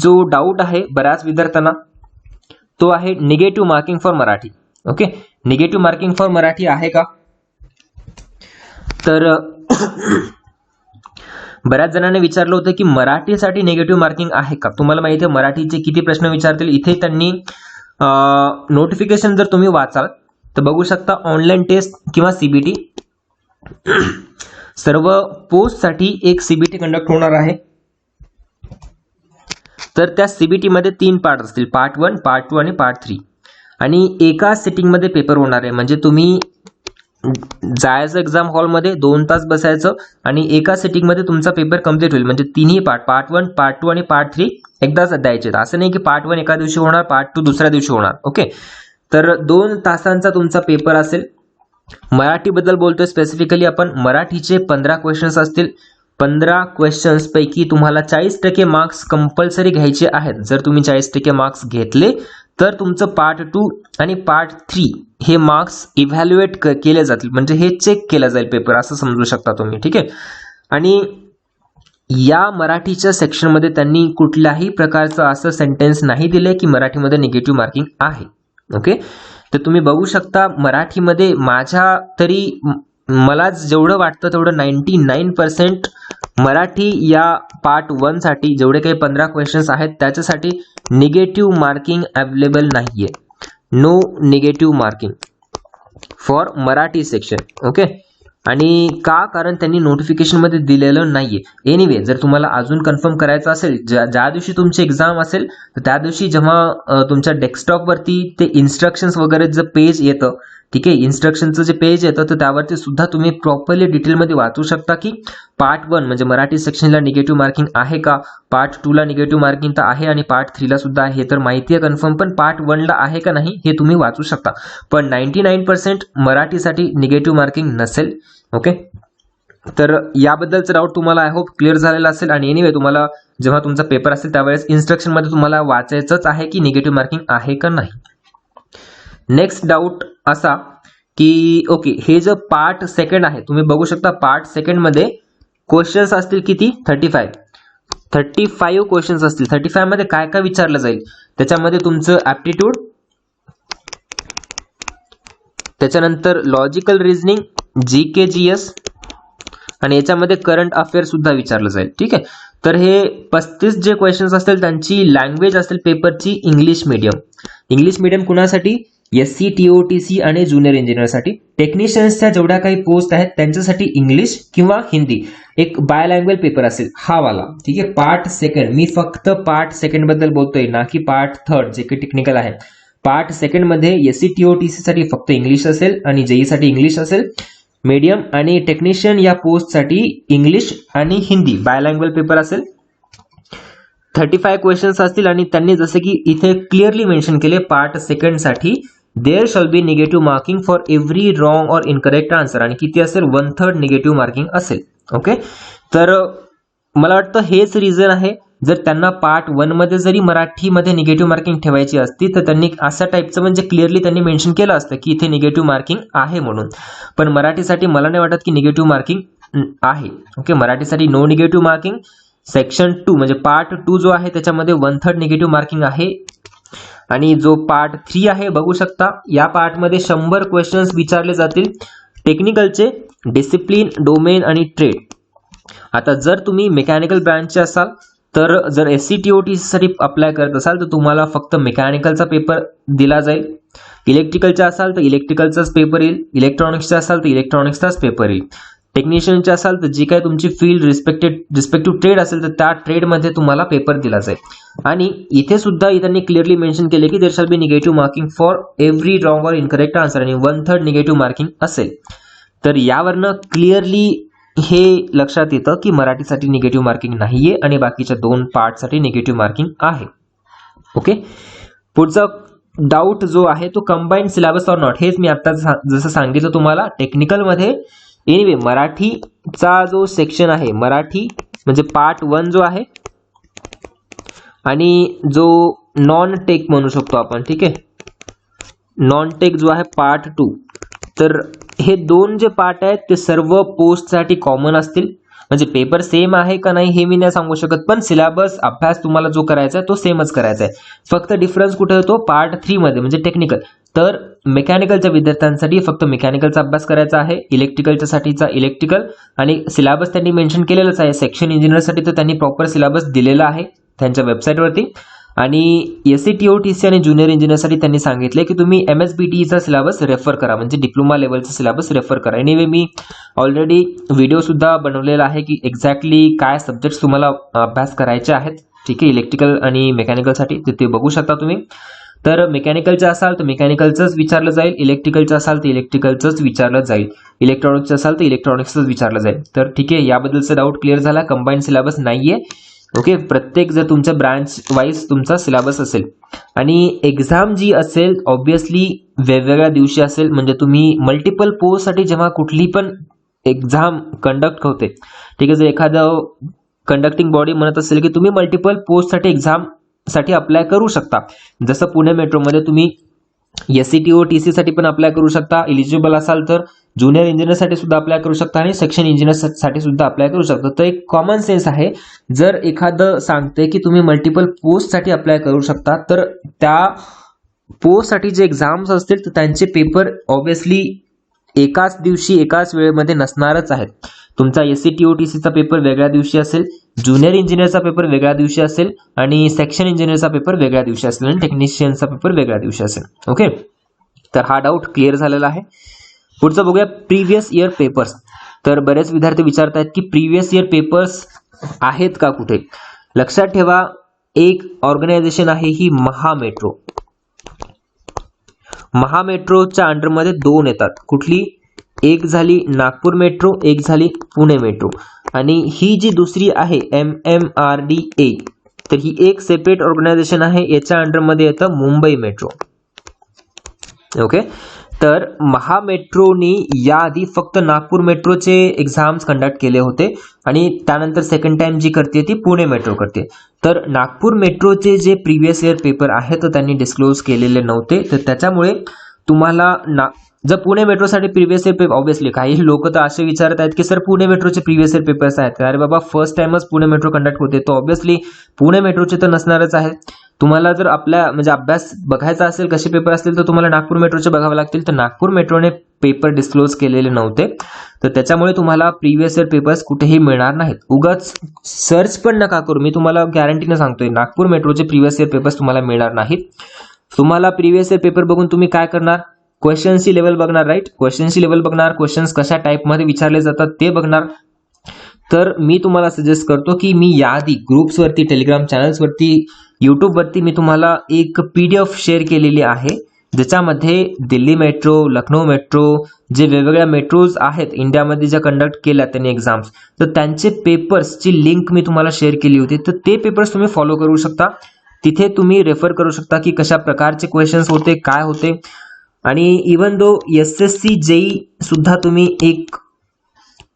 जो डाऊट आहे बऱ्याच विद्यार्थ्यांना तो आहे negative marking for Marathi. Okay, negative marking for Marathi आहे का, तर बऱ्याच जणांनी विचारलं होतं की मराठीसाठी निगेटिव्ह मार्किंग आहे का. तुम्हाला माहिती आहे मराठीचे किती प्रश्न विचारतील. इथे त्यांनी नोटिफिकेशन जर तुम्ही वाचाल तर बघू शकता, ऑनलाईन टेस्ट किंवा सीबीटी सर्व पोस्टसाठी एक सीबीटी कंडक्ट होणार आहे. तर त्या सीबीटी मध्ये 3 पार्ट असतील, पार्ट 1, पार्ट 2 आणि पार्ट 3, आणि एका सिटिंग मध्ये पेपर होणार आहे. म्हणजे तुम्ही जायचं एक्झाम हॉलमध्ये 2 तास बसायचं आणि एका सिटिंग मध्ये तुमचा पेपर कम्प्लीट होईल. म्हणजे तिन्ही पार्ट 1, पार्ट 2 आणि पार्ट 3 एकदाच द्यायचे. असं नाही की पार्ट 1 एका दिवशी होणार, पार्ट 2 दुसऱ्या दिवशी होणार. ओके, तर 2 तासांचा तुमचा पेपर असेल. मराठीबद्दल बोलतोय स्पेसिफिकली आपण. मराठीचे 15 क्वेश्चन्स असतील. 15 क्वेश्चन्स पैकी तुम्हाला 40% मार्क्स कंपल्सरी घ्यायचे आहेत. जर तुम्ही 40% मार्क्स घेतले तर तुमचं पार्ट 2 आणि पार्ट 3 हे मार्क्स इव्हॅल्युएट केले जातील, म्हणजे हे चेक केलं जाईल पेपर, असं समजू शकता तुम्ही. ठीक आहे, आणि या मराठीच्या सेक्शनमध्ये त्यांनी कुठल्याही प्रकारचं असं सेंटेन्स नाही दिले की मराठीमध्ये निगेटिव्ह मार्किंग आहे. ओके, तर तुम्ही बघू शकता मराठीमध्ये मला जेवढं वाटतं तेवढं 99% मराठी या पार्ट 1 साठी जेवढे काही 15 क्वेश्चन्स आहेत त्याच्यासाठी निगेटिव्ह मार्किंग अवेलेबल नाहीये. No negative marking for Marathi section. Okay, आणि का, कारण त्यांनी नोटिफिकेशन मध्ये दिलेलं नाहीये. एनिवे, जर तुम्हाला अजून कन्फर्म करायचं असेल, ज्या दिवशी तुमची एक्झाम असेल तर त्या दिवशी जेव्हा तुमच्या डेस्कटॉपवरती ते इन्स्ट्रक्शन्स वगैरे जे पेज येतं, ठीक आहे, इन्स्ट्रक्शनचं जे पेज येतं, तर त्यावरती सुद्धा तुम्ही प्रॉपरली डिटेलमध्ये वाचू शकता की पार्ट 1 म्हणजे मराठी सेक्शनला निगेटिव्ह मार्किंग आहे का, पार्ट 2 ला निगेटिव्ह मार्किंग तर आहे आणि पार्ट 3 ला सुद्धा आहे. तर माहिती आहे कन्फर्म, पण पार्ट 1 ला आहे का नाही हे तुम्ही वाचू शकता. पण 99% मराठीसाठी निगेटिव्ह मार्किंग नसेल. ओके, तर याबद्दलचं डाऊट तुम्हाला आय होप क्लिअर झालेला असेल. आणि एनिवे, तुम्हाला जेव्हा तुमचा पेपर असेल त्यावेळेस इन्स्ट्रक्शन मध्ये तुम्हाला वाचायचंच आहे की निगेटिव्ह मार्किंग आहे का नाही. नेक्स्ट डाऊट असा की ओके, हे जे पार्ट 2 आहे तुम्ही बघू शकता, पार्ट 2 मध्ये क्वेश्चन्स असतील किती, 35 क्वेश्चन्स असतील. 35 मध्ये काय काय विचारलं जाईल, त्याच्यामध्ये तुमचं ऍप्टिट्यूड, त्याच्यानंतर लॉजिकल रिझनिंग, जीके जीएस, आणि याच्यामध्ये करंट अफेअर सुद्धा विचारलं जाईल. ठीक आहे, तर हे 35 जे क्वेश्चन्स असतील त्यांची लँग्वेज असेल पेपरची इंग्लिश मीडियम. इंग्लिश मीडियम कुणासाठी, SC, TOTC आणि ज्युनियर इंजिनियरसाठी. टेक्निशियन्सच्या जेवढ्या काही पोस्ट आहेत त्यांच्यासाठी इंग्लिश किंवा हिंदी एक बायलँग्वेज पेपर असेल, हा वाला. ठीक आहे, पार्ट 2 मी फक्त पार्ट 2 बद्दल बोलतोय, ना की पार्ट 3 जे काही टेक्निकल आहे. पार्ट 2 मध्ये SC, TOTC साठी फक्त इंग्लिश असेल आणि JEE साठी इंग्लिश असेल मीडियम, आणि टेक्निशियन या पोस्ट साठी इंग्लिश आणि हिंदी बायलँग्वेज पेपर असेल. 35 क्वेश्चन्स असतील आणि त्यांनी जसे की इथे क्लिअरली मेन्शन केले, पार्ट 2 साठी there shall be negative marking for every wrong or incorrect answer, आणि किती असेल, 1/3 निगेटिव्ह मार्किंग असेल. ओके, तर मला वाटतं हेच रिझन आहे. जर त्यांना पार्ट 1 मध्ये जरी मराठीमध्ये निगेटिव्ह मार्किंग ठेवायची असती तर त्यांनी अशा टाईपचं म्हणजे क्लिअरली त्यांनी मेन्शन केलं असतं की इथे निगेटिव्ह मार्किंग आहे म्हणून. पण मराठीसाठी मला नाही वाटत की निगेटिव्ह मार्किंग आहे. ओके, मराठीसाठी नो निगेटिव्ह मार्किंग. सेक्शन 2 म्हणजे पार्ट 2 जो आहे त्याच्यामध्ये 1/3 निगेटिव्ह मार्किंग आहे. आणि जो पार्ट 3 आहे बघू शकता, या पार्टमध्ये 100 क्वेश्चन्स विचारले जातील टेक्निकलचे, डिसिप्लिन, डोमेन आणि ट्रेड. आता जर तुम्ही मेकॅनिकल ब्रांचचे असाल तर जर SC TOTC साठी अप्लाय करत असाल तर तुम्हाला फक्त मेकॅनिकलचा पेपर दिला जाईल. इलेक्ट्रिकलचा असाल तर इलेक्ट्रिकलचाच पेपर येईल, इलेक्ट्रॉनिक्सचा असाल तर इलेक्ट्रॉनिक्सचाच पेपर येईल. टेक्निशियनचे असाल तर जी काय तुमची फील्ड रिस्पेक्टिव्ह ट्रेड असेल तर त्या ट्रेडमध्ये तुम्हाला पेपर दिला जाईल. आणि इथे सुद्धा त्यांनी क्लिअरली मेन्शन केले की there shall be negative marking for every wrong or incorrect answer आणि 1/3 निगेटिव्ह मार्किंग असेल. तर यावरनं क्लिअरली हे लक्षात येतं की मराठीसाठी निगेटिव्ह मार्किंग नाहीये आणि बाकीच्या 2 पार्टसाठी निगेटिव्ह मार्किंग आहे. ओके, पुढचा डाऊट जो आहे तो कंबाईन्ड सिलेबस ऑर नॉट, हेच मी आता जसं सांगितलं तुम्हाला टेक्निकलमध्ये. एनिवे मराठीचा जो सेक्शन आहे, मराठी म्हणजे पार्ट 1 जो आहे आणि जो नॉन टेक म्हणू शकतो आपण, ठीक आहे, नॉन टेक जो आहे पार्ट 2, तर हे 2 जे पार्ट आहेत ते सर्व पोस्टसाठी कॉमन असतील. म्हणजे पेपर सेम आहे का नाही हे मी नाही सांगू शकत, पण सिलेबस अभ्यास तुम्हाला जो करायचा आहे तो सेमच करायचा आहे. फक्त डिफरन्स कुठे होतो पार्ट 3 मध्ये म्हणजे टेक्निकल. तर मेकॅनिकलच्या विद्यार्थ्यांसाठी फक्त मेकॅनिकलचा अभ्यास करायचा आहे, इलेक्ट्रिकलच्या साठीचा इलेक्ट्रिकल, आणि सिलेबस त्यांनी मेन्शन केलेलंच आहे. सेक्शन इंजिनियरसाठी तर त्यांनी प्रॉपर सिलेबस दिलेला आहे त्यांच्या वेबसाईटवरती, आणि SCTOTC आणि ज्युनियर इंजिनियरसाठी त्यांनी सांगितले की तुम्ही MSBTEचा सिलेबस रेफर करा, म्हणजे डिप्लोमा लेवलचा सिलेबस रेफर करा. एनिवे मी ऑलरेडी व्हिडिओ सुद्धा बनवलेला आहे की एक्झॅक्टली काय सब्जेक्ट्स तुम्हाला अभ्यास करायचे आहेत, ठीक आहे, इलेक्ट्रिकल आणि मेकॅनिकलसाठी, ते बघू शकता तुम्ही. तर मेकॅनिकलचं असाल तर मेकॅनिकलचंच विचारलं जाईल, इलेक्ट्रिकलचं असाल तर इलेक्ट्रिकलचंच विचारलं जाईल, इलेक्ट्रॉनिक्सचं असाल तर इलेक्ट्रॉनिक्सच विचारलं जाईल. तर ठीक आहे, याबद्दलचा डाऊट क्लिअर झाला. कंबाईंड सिलेबस नाहीये. ओके, प्रत्येक जर तुमच्या ब्रांच वाईज तुमचा सिलेबस असेल आणि एक्झाम जी असेल ऑब्विसली वेगवेगळ्या दिवशी असेल. म्हणजे तुम्ही मल्टिपल पोस्टसाठी जेव्हा कुठली पण एक्झाम कंडक्ट होते, ठीक आहे, जर एखादं कंडक्टिंग बॉडी म्हणत असेल की तुम्ही मल्टिपल पोस्टसाठी एक्झामसाठी अप्लाय करू शकता, जसं पुणे मेट्रोमध्ये तुम्ही SCTOTC साठी पण अप्लाय करू शकता, इलिजिबल असाल तर ज्युनियर इंजिनियरसाठी सुद्धा अप्लाय करू शकता आणि सेक्शन इंजिनियरसाठी सुद्धा अप्लाय करू शकता. तर एक कॉमन सेन्स आहे, जर एखादं सांगते की तुम्ही मल्टिपल पोस्टसाठी अप्लाय करू शकता तर त्या पोस्टसाठी जे एक्झाम्स असतील तर त्यांचे पेपर ऑब्विसली एकाच दिवशी एकाच वेळेमध्ये नसणारच आहेत. तुमचा SCTOTCचा पेपर वेगळ्या दिवशी असेल, ज्युनियर इंजिनियरचा पेपर वेगळ्या दिवशी असेल आणि सेक्शन इंजिनियरचा पेपर वेगळ्या दिवशी असेल आणि टेक्निशियनचा पेपर वेगळ्या दिवशी असेल. ओके, तर हा डाऊट क्लिअर झालेला आहे. पुढचं बघूया प्रिव्हियस इयर पेपर्स. तर बरेच विद्यार्थी विचारत आहेत की प्रिव्हियस इयर पेपर्स आहेत का कुठे. लक्षात ठेवा, एक ऑर्गनायझेशन आहे ही महामेट्रो. महामेट्रोच्या अंडरमध्ये 2 येतात. कुठली, एक झाली नागपूर मेट्रो, एक झाली पुणे मेट्रो, आणि ही जी दुसरी आहे MMRDA, तर ही एक सेपरेट ऑर्गनायझेशन आहे. याच्या अंडरमध्ये येतं मुंबई मेट्रो. ओके, तर महामेट्रोनी याआधी फक्त नागपूर मेट्रोचे एक्झाम्स कंडक्ट केले होते आणि त्यानंतर सेकंड टाइम जी करते ती पुणे मेट्रो करते. तर नागपूर मेट्रोचे जे प्रिव्हियस इयर पेपर आहेत तर त्यांनी डिस्क्लोज केलेले नव्हते. तर त्याच्यामुळे तुम्हाला जर Pune मेट्रोसाठी previous year paper, obviously काही लोक तर असे विचारत आहेत की सर पुणे मेट्रोचे प्रिव्हियस इयर पेपर्स आहेत. अरे बाबा, फर्स्ट टाइमच पुणे मेट्रो कंडक्ट होते, तर ऑब्विसली पुणे मेट्रोचे तर नसणारच आहे. तुम्हाला जर आपल्या म्हणजे अभ्यास बघायचा असेल कसे पेपर असतील तर तुम्हाला नागपूर मेट्रोचे बघावे लागतील. तर नागपूर मेट्रोने पेपर डिस्क्लोज केलेले नव्हते, तर त्याच्यामुळे तुम्हाला प्रिव्हियस इयर पेपर्स कुठेही मिळणार नाहीत. उगाच सर्च पण नका करू, मी तुम्हाला गॅरंटीने सांगतोय नागपूर मेट्रोचे प्रिव्हियस इयर पेपर्स तुम्हाला मिळणार नाहीत. तुम्हाला प्रिव्हियस इयर पेपर बघून तुम्ही काय करणार, क्वेश्चनची लेवल बघणार, राईट, क्वेश्चनची लेवल बघणार, क्वेश्चन्स कशा टाईपमध्ये विचारले जातात ते बघणार. तर मी तुम्हाला सजेस्ट करतो की मी याआधी ग्रुप्सवरती, टेलिग्राम चॅनल्सवरती, यूट्यूबवरती मी तुम्हाला एक PDF शेअर केलेली आहे, ज्याच्यामध्ये दिल्ली मेट्रो, लखनौ मेट्रो, जे वेगवेगळ्या मेट्रोज आहेत इंडियामध्ये ज्या कंडक्ट केल्या त्यांनी एक्झाम्स, तर त्यांचे पेपर्सची लिंक मी तुम्हाला शेअर केली होती. तर ते पेपर्स तुम्ही फॉलो करू शकता. तिथे तुम्ही रेफर करू शकता की कशा प्रकारचे क्वेश्चन्स होते, काय होते. आणि इवन दो SSC JEE सुद्धा तुम्ही एक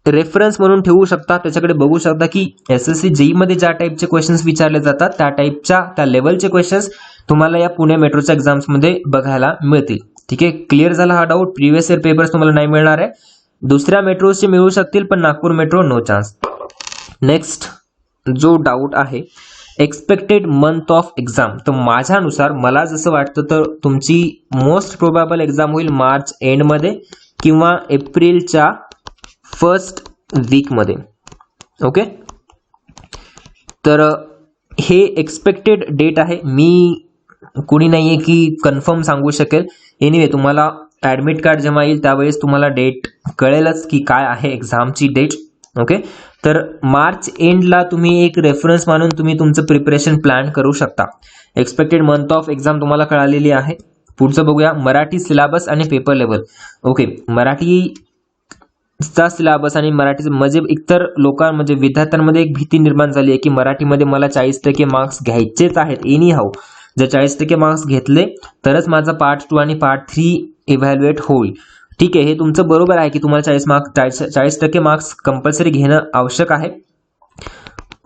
रेफरन्स म्हणून ठेवू शकता, त्याच्याकडे बघू शकता की SSC JEE मध्ये ज्या टाईपचे क्वेश्चन्स विचारले जातात त्या टाईपच्या त्या लेवलचे क्वेश्चन्स तुम्हाला या पुणे मेट्रोच्या एक्झाम्समध्ये बघायला मिळतील. ठीक आहे, क्लिअर झाला हा डाऊट. प्रिव्हियस इयर पेपर्स तुम्हाला नाही मिळणार आहे, दुसऱ्या मेट्रोजचे मिळू शकतील पण Nagpur metro no chance. Next जो डाऊट आहे एक्सपेक्टेड मंथ ऑफ एक्झाम. तर माझ्यानुसार मला जसं वाटतं तर तुमची मोस्ट प्रोबॅबल एक्झाम होईल मार्च एंडमध्ये किंवा एप्रिलच्या फर्स्ट वीकमध्ये. ओके, तर हे एक्सपेक्टेड डेट आहे, मी कुणी नाहीये की कन्फर्म सांगू शकेल. एनिवे तुम्हाला ॲडमिट कार्ड जेव्हा येईल त्यावेळेस तुम्हाला डेट कळेलच की काय आहे एक्झामची डेट. ओके, तर मार्च एंडला तुम्ही एक रेफरन्स मानून तुम्ही तुमचं प्रिपरेशन प्लॅन करू शकता. एक्सपेक्टेड मंथ ऑफ एक्झाम तुम्हाला कळालेली आहे. पुढचं बघूया, मराठी सिलेबस आणि पेपर लेवल. ओके, मराठीचा सिलेबस आणि मराठीचं म्हणजे इतर म्हणजे विद्यार्थ्यांमध्ये एक भीती निर्माण झाली आहे की मराठीमध्ये मला 40% मार्क्स घ्यायचेच आहेत एनी हाऊ. जर 40% मार्क्स घेतले तरच माझा पार्ट 2 आणि पार्ट 3 इव्हॅल्युएट होईल. ठीक आहे, हे तुमचं बरोबर आहे की तुम्हाला 40% मार्क्स कंपल्सरी घेणं आवश्यक आहे.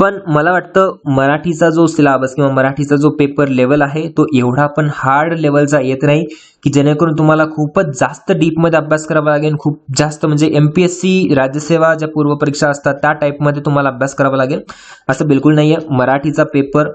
पण मला वाटतं मराठीचा जो सिलेबस किंवा मराठीचा जो पेपर लेवल आहे तो एवढा पण हार्ड लेवलचा येत नाही की जेणेकरून तुम्हाला खूपच जास्त डीपमध्ये अभ्यास करावा लागेल. खूप जास्त म्हणजे MPSC राज्यसेवा ज्या पूर्व परीक्षा असतात त्या टाईपमध्ये तुम्हाला अभ्यास करावा लागेल असं बिलकुल नाही आहे. मराठीचा पेपर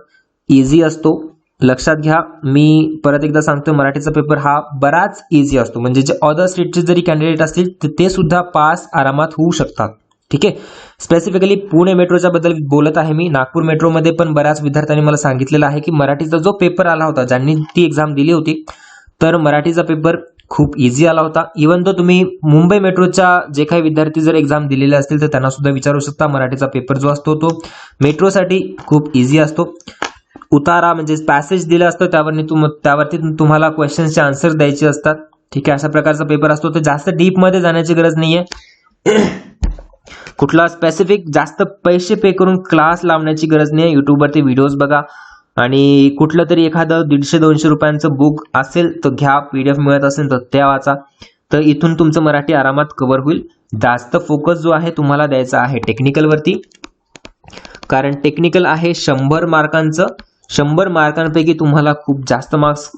इझी असतो. लक्षात घ्या, मी परत एकदा सांगतो, मराठीचा पेपर हा बराच इझी असतो. म्हणजे जे अदर स्टेटचे जरी कॅन्डिडेट असतील ते सुद्धा पास आरामात होऊ शकतात. ठीक आहे, स्पेसिफिकली पुणे मेट्रोच्या बद्दल बोलत आहे मी. नागपूर मेट्रोमध्ये पण बऱ्याच विद्यार्थ्यांनी मला सांगितलेलं आहे की मराठीचा जो पेपर आला होता, ज्यांनी ती एक्झाम दिली होती, तर मराठीचा पेपर खूप इझी आला होता. इवन तो तुम्ही मुंबई मेट्रोच्या जे काही विद्यार्थी जर एक्झाम दिलेले असतील तर त्यांना सुद्धा विचारू शकता. मराठीचा पेपर जो असतो तो मेट्रोसाठी खूप इझी असतो. उतारा म्हणजे पॅसेज दिलं असतं, त्यावरती तुम्हाला क्वेश्चन्सचे आन्सर द्यायचे असतात. ठीक आहे, अशा प्रकारचा पेपर असतो. तर जास्त डीपमध्ये जाण्याची गरज नाहीये. कुठला स्पेसिफिक जास्त पैसे पे करून क्लास लावण्याची गरज नाही. युट्यूबवरती व्हिडिओज बघा आणि कुठलं तरी एखादं 150-200 रुपयांचं बुक असेल तर घ्या. PDF मिळत असेल तर त्या वाचा. तर इथून तुमचं मराठी आरामात कव्हर होईल. जास्त फोकस जो आहे तुम्हाला द्यायचा आहे टेक्निकलवरती, कारण टेक्निकल आहे 100 मार्कांचं. 100 मार्कांपैकी तुम्हाला खूप जास्त मार्क्स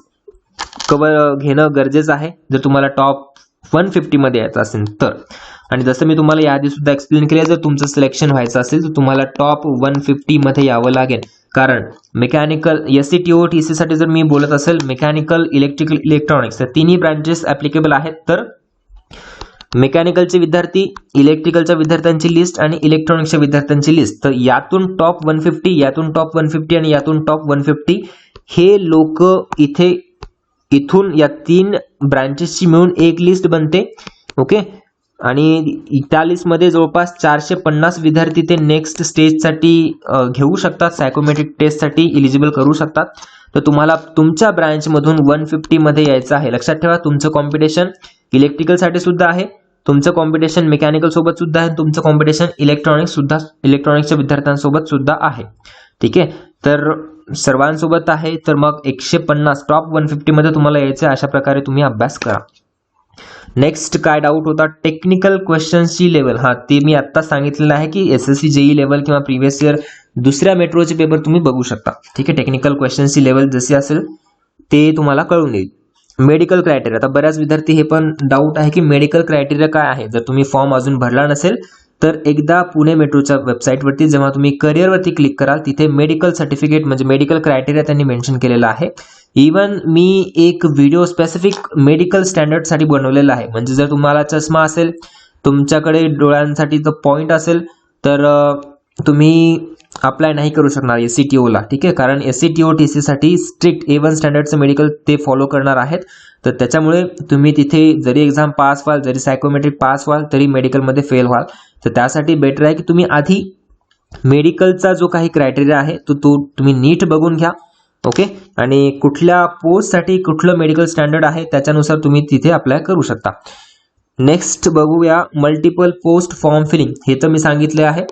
कव्हर घेणं गरजेचं आहे जर तुम्हाला टॉप 150 मध्ये यायचं असेल तर. आणि जसं मी तुम्हाला याआधी सुद्धा एक्सप्लेन केलं, जर तुमचं सिलेक्शन व्हायचं असेल तर तुम्हाला टॉप 150 मध्ये यावं लागेल. कारण मेकॅनिकल SCTO TC साठी जर मी बोलत असेल, मेकॅनिकल, इलेक्ट्रिकल, इलेक्ट्रॉनिक्स या तिन्ही ब्रांचेस ॲप्लिकेबल आहेत. तर मेकॅनिकलचे विद्यार्थी, इलेक्ट्रिकलच्या विद्यार्थ्यांची लिस्ट आणि इलेक्ट्रॉनिक्सच्या विद्यार्थ्यांची लिस्ट, तर यातून टॉप 150, यातून टॉप 150 आणि यातून टॉप 150 हे लोक इथून या 3 ब्रांचेसची मिळून एक लिस्ट बनते. ओके, आणि त्या लिस्टमध्ये जवळपास 450 विद्यार्थी ते नेक्स्ट स्टेजसाठी घेऊ शकतात, सायकोमेट्रिक टेस्टसाठी इलिजिबल करू शकतात. तर तुम्हाला तुमच्या ब्रँचमधून 150 मध्ये यायचं आहे. लक्षात ठेवा, तुमचं कॉम्पिटिशन इलेक्ट्रिकलसाठी सुद्धा आहे, तुमचं कॉम्पिटिशन मेकॅनिकल सोबत सुद्धा आहे, तुमचं कॉम्पिटिशन इलेक्ट्रॉनिक्सच्या विद्यार्थ्यांसोबत सुद्धा आहे. ठीक आहे, तर सर्वांसोबत आहे. तर मग 150 टॉप 150 मध्ये तुम्हाला यायचं आहे. अशा प्रकारे तुम्ही अभ्यास करा. नेक्स्ट काय डाऊट होता, टेक्निकल क्वेश्चन्सची लेवल. ते मी आत्ता सांगितलेलं आहे की SSC JEE लेवल किंवा प्रिव्हियस इयर दुसऱ्या मेट्रोचे पेपर तुम्ही बघू शकता. ठीक आहे, टेक्निकल क्वेश्चन्सची लेवल जशी असेल ते तुम्हाला कळून येईल. मेडिकल क्रायटेरिया, आता बऱ्याच विद्यार्थी हे पण डाऊट आहे की मेडिकल क्रायटेरिया काय आहे. जर तुम्ही फॉर्म अजून भरला नसेल तर एकदा पुणे मेट्रोच्या वेबसाईटवरती जेव्हा तुम्ही करिअरवरती क्लिक कराल तिथे मेडिकल सर्टिफिकेट म्हणजे मेडिकल क्रायटेरिया त्यांनी मेन्शन केलेला आहे. इवन मी एक व्हिडिओ स्पेसिफिक मेडिकल स्टँडर्डसाठी बनवलेला आहे. म्हणजे जर तुम्हाला चष्मा असेल, तुमच्याकडे डोळ्यांसाठी तो पॉईंट असेल तर तुम्ही अप्लाय नाही करू शकणार SCTOला. ठीक आहे, कारण SCTO TC साठी स्ट्रिक्ट A1 स्टँडर्डचं मेडिकल ते फॉलो करणार आहेत. तर त्याच्यामुळे तुम्ही तिथे जरी एक्झाम पास व्हाल, जरी सायकोमेट्रिक पास व्हाल तरी मेडिकलमध्ये फेल व्हाल. तर त्यासाठी बेटर आहे की तुम्ही आधी मेडिकलचा जो काही क्रायटेरिया आहे तो तुम्ही नीट बघून घ्या. ओके, आणि कुठल्या पोस्टसाठी कुठलं मेडिकल स्टँडर्ड आहे त्याच्यानुसार तुम्ही तिथे अप्लाय करू शकता. नेक्स्ट बघूया मल्टिपल पोस्ट फॉर्म फिलिंग. हे तर मी सांगितले आहे,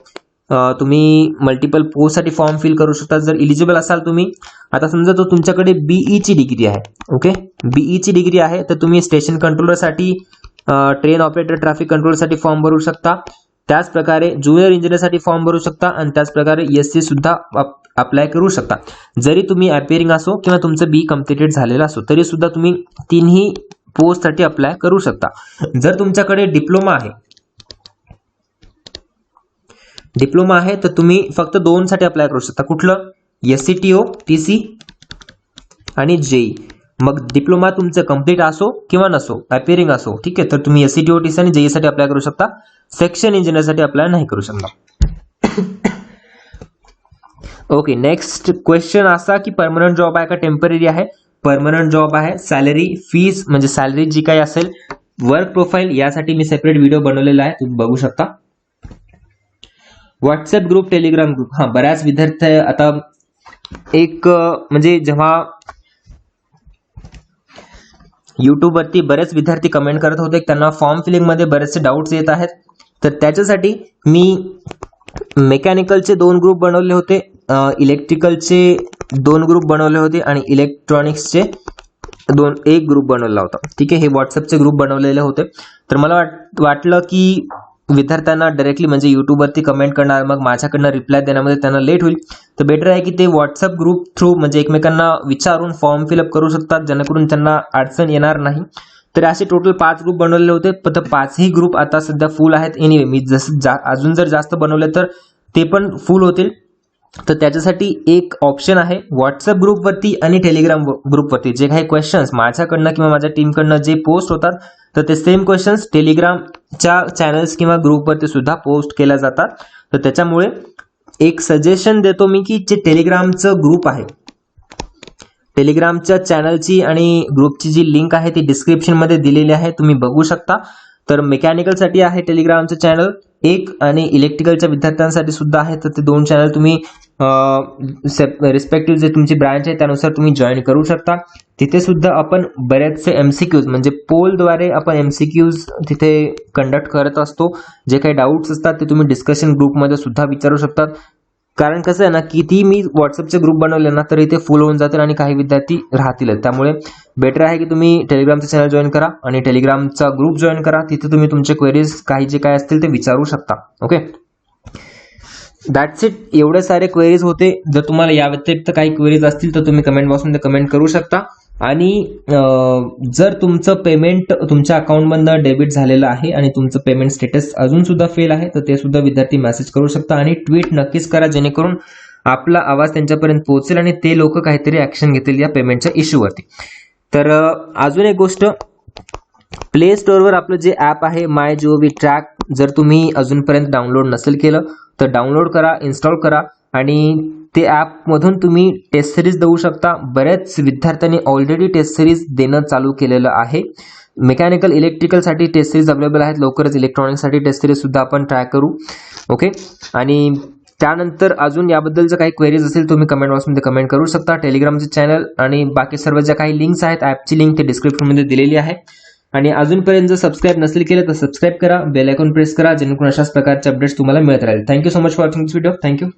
तुम्ही मल्टिपल पोस्टसाठी फॉर्म फिल करू शकता जर इलिजिबल असाल तुम्ही. आता समजा तो तुमच्याकडे BE ची डिग्री आहे. ओके, BE ची डिग्री आहे तर तुम्ही स्टेशन कंट्रोलरसाठी, ट्रेन ऑपरेटर, ट्रॅफिक कंट्रोलरसाठी फॉर्म भरू शकता. त्याच प्रकारे ज्युनियर इंजिनियरसाठी फॉर्म भरू शकता आणि त्याच प्रकारे SC सुद्धा अप्लाय करू शकता. जरी तुम्ही अपिअरिंग असो किंवा तुमचं BE कम्प्लिटेड झालेलं असो तरी सुद्धा तुम्ही तिन्ही पोस्टसाठी अप्लाय करू शकता. जर तुमच्याकडे डिप्लोमा आहे तर तुम्ही फक्त 2 साठी अप्लाय करू शकता. कुठलं? SCTO TC आणि JEE. मग डिप्लोमा तुमचं कंप्लीट असो किंवा नसो, अपिअरिंग असो, ठीक आहे, तर तुम्ही SCTO TC आणि JEE साठी अप्लाय करू शकता. सेक्शन इंजिनियरसाठी अप्लाय नाही करू शकता. ओके, नेक्स्ट क्वेश्चन असा की परमनंट जॉब आहे का टेम्पररी आहे. परमनंट जॉब आहे, सॅलरी, फीस म्हणजे सॅलरी जी काही असेल, वर्क प्रोफाईल यासाठी मी सेपरेट व्हिडिओ बनवलेला आहे, तुम्ही बघू शकता. व्हॉट्सअप ग्रुप, टेलिग्राम ग्रुप, हा बऱ्याच विद्यार्थी आता एक म्हणजे जेव्हा YouTube वरती बरेच विद्यार्थी कमेंट करत होते त्यांना फॉर्म फिलिंग मध्ये बरेचसे डाऊट्स येत आहेत, तर त्याच्यासाठी मी मेकॅनिकलचे 2 ग्रुप बनवले होते, इलेक्ट्रिकलचे 2 ग्रुप बनवले होते आणि इलेक्ट्रॉनिक्सचे एक ग्रुप बनवला होता. ठीक आहे, हे व्हॉट्सअपचे ग्रुप बनवलेले होते. तर मला वाटलं की विद्यार्थ्यांना डायरेक्टली म्हणजे YouTube वरती कमेंट करणार, मग माझ्याकडनं रिप्लाय देण्यामध्ये त्यांना लेट होईल, तर बेटर आहे की ते व्हॉट्सअप ग्रुप थ्रू म्हणजे एकमेकांना विचारून फॉर्म फिलअप करू शकतात, जेणेकरून त्यांना अडचण येणार नाही. तर असे टोटल 5 ग्रुप बनवले होते, पण 5ही ग्रुप आता सध्या फुल आहेत. एनिवे मी जसं अजून जर जास्त बनवले तर ते पण फुल होतील. तर त्याच्यासाठी एक ऑप्शन आहे, व्हॉट्सअप ग्रुपवरती आणि टेलिग्राम ग्रुपवरती जे काही क्वेश्चन्स माझ्याकडनं किंवा माझ्या टीमकडनं जे पोस्ट होतात, तर ते सेम क्वेश्चन्स टेलिग्रामच्या चॅनल्स किंवा ग्रुपवरती सुद्धा पोस्ट केल्या जातात. तर त्याच्यामुळे एक सजेशन देतो मी की जे टेलिग्रामचं ग्रुप आहे, टेलिग्रामच्या चॅनलची आणि ग्रुपची जी लिंक आहे ती डिस्क्रिप्शन मध्ये दिलेली आहे, तुम्ही बघू शकता. तर मेकॅनिकलसाठी आहे टेलिग्रामचं चॅनल एक आणि इलेक्ट्रिकलच्या विद्यार्थ्यांसाठी सुद्धा आहे. तर ते 2 चॅनल तुम्ही रिस्पेक्टिव्ह जे तुमची ब्रांच आहे त्यानुसार तुम्ही जॉईन करू शकता. तिथे सुद्धा आपण बरेचसे MCQs म्हणजे पोलद्वारे आपण MCQs तिथे कंडक्ट करत असतो. जे काही डाऊट्स असतात ते तुम्ही डिस्कशन ग्रुपमध्ये सुद्धा विचारू शकतात. कारण कसं आहे ना, किती मी व्हॉट्सअपचे ग्रुप बनवले ना तर इथे फुल होऊन जातील आणि काही विद्यार्थी राहतीलच. त्यामुळे बेटर आहे की तुम्ही टेलिग्रामचा चॅनल जॉईन करा आणि टेलिग्रामचा ग्रुप जॉईन करा. तिथे तुम्ही तुमचे क्वेरीज काही जे काय असतील ते विचारू शकता. Okay, that's it. एवढे सारे क्वेरीज होते. जर तुम्हाला या व्यतिरिक्त काही क्वेरीज असतील तर तुम्ही कमेंट बॉक्समध्ये कमेंट करू शकता. आणि जर तुमचं पेमेंट तुमच्या अकाउंटमधनं डेबिट झालेलं आहे आणि तुमचं पेमेंट स्टेटस अजून सुद्धा फेल आहे तर ते सुद्धा विद्यार्थी मेसेज करू शकता आणि ट्विट नक्कीच करा, जेणेकरून आपला आवाज त्यांच्यापर्यंत पोहोचेल आणि ते लोक काहीतरी ऍक्शन घेतील या पेमेंटच्या इश्यूवरती. तर अजून एक गोष्ट, प्ले स्टोअरवर आपलं जे ॲप आहे MyGov ट्रॅक, जर तुम्ही अजूनपर्यंत डाउनलोड नसेल केलं तर डाउनलोड करा, इन्स्टॉल करा आणि ते ॲपमधून तुम्ही टेस्ट सिरीज देऊ शकता. बऱ्याच विद्यार्थ्यांनी ऑलरेडी टेस्ट सिरीज देणं चालू केलेलं आहे. मेकॅनिकल, इलेक्ट्रिकलसाठी टेस्ट सिरीज अवेलेबल आहेत. लवकरच इलेक्ट्रॉनिक्ससाठी टेस्ट सिरीज सुद्धा आपण ट्राय करू. ओके, आणि त्यानंतर अजून याबद्दल जर काही क्वेरीज असेल तुम्ही कमेंट बॉक्समध्ये कमेंट करू शकता. टेलिग्रामचे चॅनल आणि बाकी सर्व ज्या काही लिंक्स आहेत ॲपची लिंक ते डिस्क्रिप्शनमध्ये दिलेली आहे. आणि अजूनपर्यंत जर सबस्क्राईब नसेल केलं तर सबस्क्राईब करा, बेल आयकॉन प्रेस करा, जेणेकरून अशाच प्रकारचे अपडेट्स तुम्हाला मिळत राहील. Thank you so much for watching this video. Thank you.